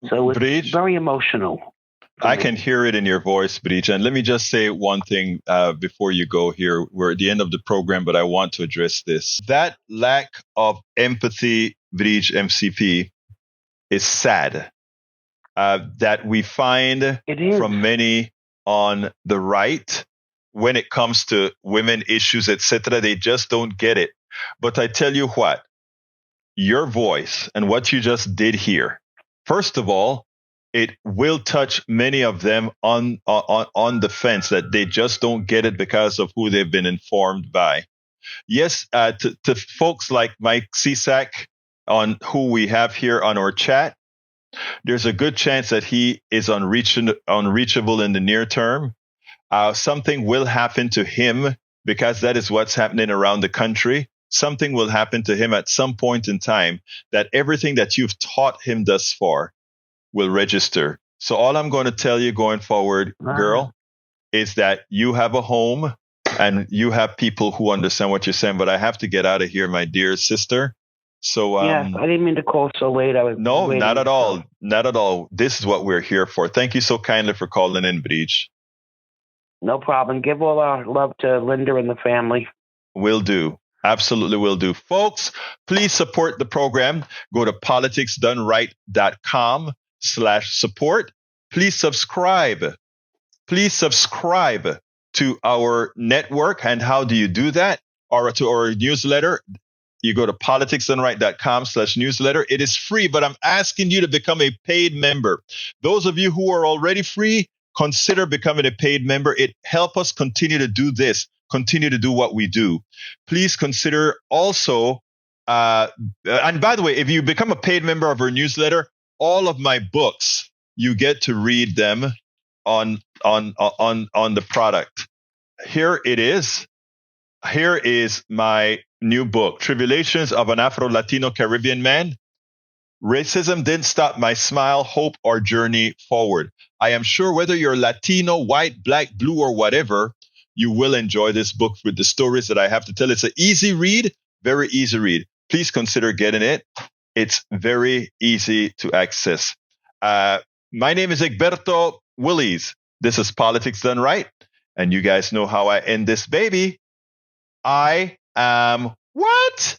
So it's very emotional. I can hear it in your voice, Brij. And let me just say one thing before you go here. We're at the end of the program, but I want to address this. That lack of empathy, Brij MCP, is sad. That we find from many on the right when it comes to women issues, etc. They just don't get it. But I tell you what, your voice and what you just did here, first of all, it will touch many of them on the fence that they just don't get it because of who they've been informed by. Yes, to folks like Mike Cisak, on who we have here on our chat, there's a good chance that he is unreachable in the near term. Something will happen to him because that is what's happening around the country. Something will happen to him at some point in time that everything that you've taught him thus far will register. So all I'm going to tell you going forward, girl, is that you have a home and you have people who understand what you're saying. But I have to get out of here, my dear sister. So yes, I didn't mean to call so late. I was waiting. Not at all. Not at all. This is what we're here for. Thank you so kindly for calling in, Brij. No problem. Give all our love to Linda and the family. Will do. Absolutely will do. Folks, please support the program. Go to politicsdoneright.com/support. Please subscribe. Please subscribe to our network. And how do you do that? Or to our newsletter. You go to politicsdoneright.com/newsletter. It is free, but I'm asking you to become a paid member. Those of you who are already free, consider becoming a paid member. It helps us continue to do this, continue to do what we do. Please consider also, and by the way, if you become a paid member of our newsletter, all of my books, you get to read them on the product. Here it is. Here is my new book, Tribulations of an Afro-Latino Caribbean Man. Racism didn't stop my smile, hope, or journey forward. I am sure whether you're Latino, white, black, blue, or whatever, you will enjoy this book with the stories that I have to tell. It's an easy read, very easy read. Please consider getting it. It's very easy to access. My name is Egberto Willies. This is Politics Done Right. And you guys know how I end this baby. I am what?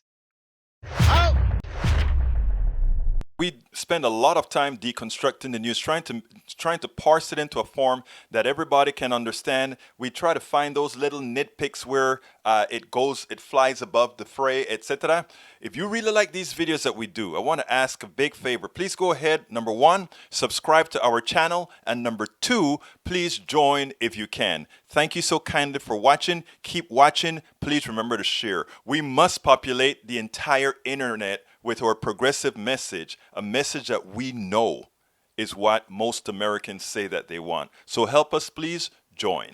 we spend a lot of time deconstructing the news, trying to parse it into a form that everybody can understand. We try to find those little nitpicks where it flies above the fray, etc. If you really like these videos that we do, I want to ask a big favor. Please go ahead, number one, subscribe to our channel, and number two, please join if you can. Thank you so kindly for watching. Keep watching. Please remember to share. We must populate the entire internet with our progressive message, a message that we know is what most Americans say that they want. So help us, please join.